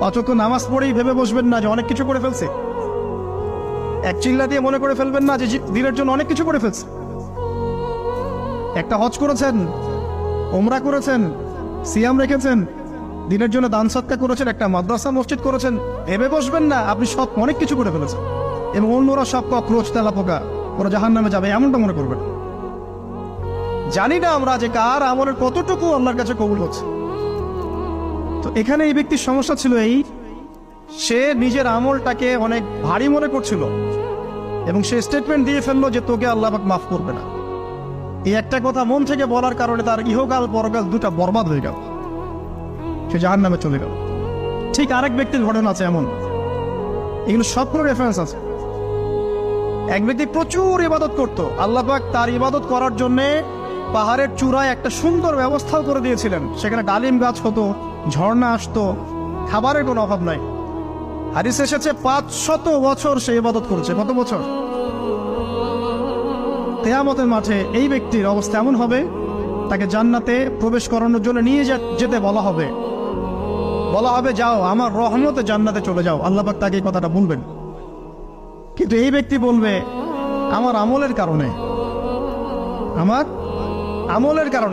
অচক্ষ নামাজ পড়েই ভেবে বসবেন না যে অনেক কিছু করে ফেলছে। এক চিল্লা দিয়ে মনে করে ফেলবেন না যে দিনের জন্য অনেক কিছু করে ফেলছে। একটা হজ করেছেন, ওমরা করেছেন, সিয়াম রেখেছেন, দিনের জন্য দান সৎকা করেছেন, একটা মাদ্রাসা মসজিদ করেছেন, ভেবে বসবেন না আপনি সব অনেক কিছু করে ফেলেছেন এবং অন্যরা সব ককরোচ তেলা পোকা, ওরা জাহান্নামে যাবে এমনটা মনে করবেন। জানি না আমরা যে কার আমলের কতটুকু আল্লাহর কাছে কবুল হচ্ছে। তো এখানে এই ব্যক্তির সমস্যা ছিল এই, সে নিজের আমলটাকে অনেক ভারী মনে করছিল এবং সে স্টেটমেন্ট দিয়ে ফেললো যে তোকে আল্লাহ পাক মাফ করবে না। এই একটা কথা মন থেকে বলার কারণে তার ইহকাল পরকাল দুটা বরবাদ হয়ে গেল, সে জাহান্নামে চলে গেল। ঠিক আরেক ব্যক্তির ঘটনা আছে এমন, এগুলো সবগুলো রেফারেন্স আছে। এক ব্যক্তি প্রচুর ইবাদত করত, আল্লাহ পাক তার ইবাদত করার জন্যে পাহাড়ের চূড়ায় একটা সুন্দর ব্যবস্থাও করে দিয়েছিলেন। সেখানে ডালিম গাছ হতো, ঝর্ণা আসতো, খাবারের কোনো অভাব নাই। হাদিসে এসেছে 500 বছর সে ইবাদত করেছে। কত বছর? কিয়ামতের মাঠে এই ব্যক্তির অবস্থা এমন হবে, তাকে জান্নাতে প্রবেশ করানোর জন্য নিয়ে যেতে বলা হবে যাও আমার রহমতে জান্নাতে চলে যাও। আল্লাহ পাক তাকে এই কথাটা বলবেন, কিন্তু এই ব্যক্তি বলবে আমার আমলের কারণে,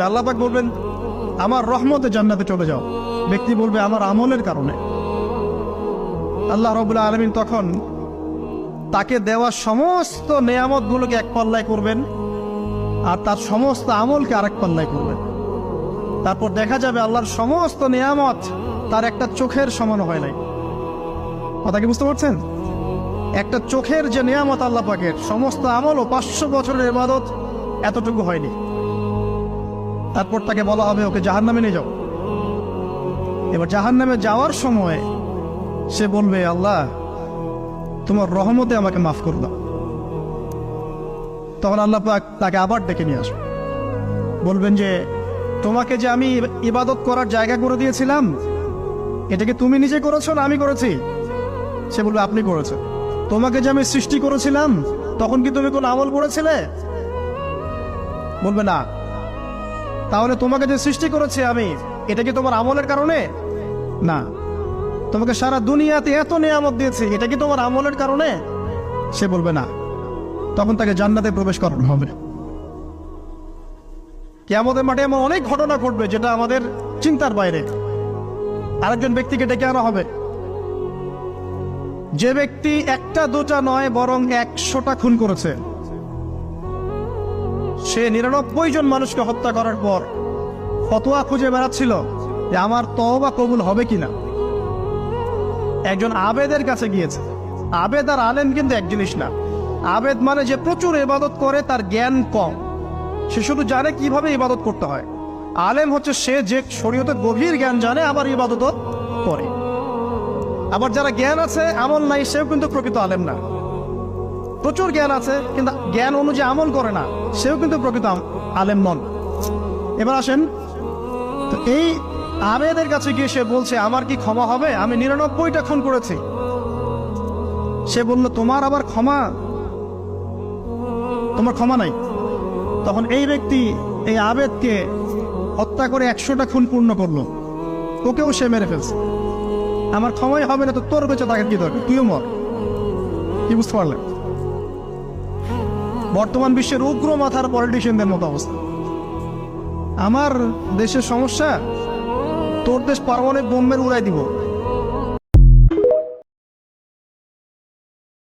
আল্লাহ পাক বলবেন আমার রহমতে জান্নাতে চলে যাও। ব্যক্তি বলবে আমার আমলের কারণে। আল্লাহ রাব্বুল আলামিন তখন তাকে দেওয়া সমস্ত নেয়ামতগুলোকে এক পাল্লায় করবেন আর তার সমস্ত আমলকে আরেক পাল্লায় করবেন। তারপর দেখা যাবে আল্লাহর সমস্ত নেয়ামত তার একটা চোখের সমান হয় নাই। কথা কি বুঝতে পারছেন? একটা চোখের যে নেয়ামত আল্লাহ পাকের, সমস্ত আমল ও 500 বছরের ইবাদত এতটুকু হয়নি। তারপর তাকে বলা হবে ওকে জাহান্নামে নিয়ে যাও। এবার জাহান্নামে যাওয়ার সময় সে বলবে আল্লাহ তোমার রহমতে আমাকে মাফ করে দাও। তখন আল্লাহ পাক তাকে আবার ডেকে নিয়ে আসবে, বলবেন যে তোমাকে যে আমি ইবাদত করার জায়গা করে দিয়েছিলাম, এটাকে তুমি নিজে করেছো না আমি করেছি? সে বলবে আপনি করেছেন। তোমাকে যে আমি সৃষ্টি করেছিলাম তখন কি তুমি কোনো আমল করেছিলে? বলবে না। তাহলে তোমাকে যে সৃষ্টি করেছি আমি, এটা কি তোমার আমলের কারণে? না। তোমাকে সারা দুনিয়াতে এত নিয়ামত দিয়েছি, এটা কি তোমার আমলের কারণে? সে বলবে না। তখন তাকে জান্নাতে প্রবেশ করানো হবে। কিয়ামতের মাঠে এমন অনেক ঘটনা ঘটবে যেটা আমাদের চিন্তার বাইরে। আরেকজন ব্যক্তিকে ডেকে আনা হবে, যে ব্যক্তি একটা দুটা নয় বরং 100টা খুন করেছে। সে 99 জন মানুষকে হত্যা করার পর ফতোয়া খুঁজে বেড়াচ্ছিল যে আমার তওবা কবুল হবে কিনা। একজন আবেদের কাছে গিয়েছে। আবেদ আর আলেম কিন্তু এক জিনিস না। আবেদ মানে যে প্রচুর ইবাদত করে, তার জ্ঞান কম, সে শুধু জানে কিভাবে ইবাদত করতে হয়। আলেম হচ্ছে সে যে শরীয়তের গভীর জ্ঞান জানে আবার ইবাদতও করে। আবার যারা জ্ঞান আছে আমল নাই, সেও কিন্তু প্রকৃত আলেম না। প্রচুর জ্ঞান আছে কিন্তু জ্ঞান অনুযায়ী আমল করে না, সেও কিন্তু প্রকৃত আলেম নন। এবার আসেন, তো এই আবেদের কাছে গিয়ে সে বলছে আমার কি ক্ষমা হবে? আমি 99টা খুন করেছি। সে বলল তোমার আবার ক্ষমা? তোমার ক্ষমা নাই। তখন এই ব্যক্তি এই আবেদকে হত্যা করে 100টা খুন পূর্ণ করলো, তোকেও সে মেরে ফেলছে। আমার ক্ষমাই হবে না তো তোর বেঁচে থাকার কি দরকার, তুইও মর। কি বুঝতে পারলেন? বর্তমান বিশ্বের উগ্র মাথার পলিটিশিয়ানদের মতো অবস্থা। আমার দেশের সমস্যা, তোর দেশ পারমাণবিক বোম্বের উড়াই দিব।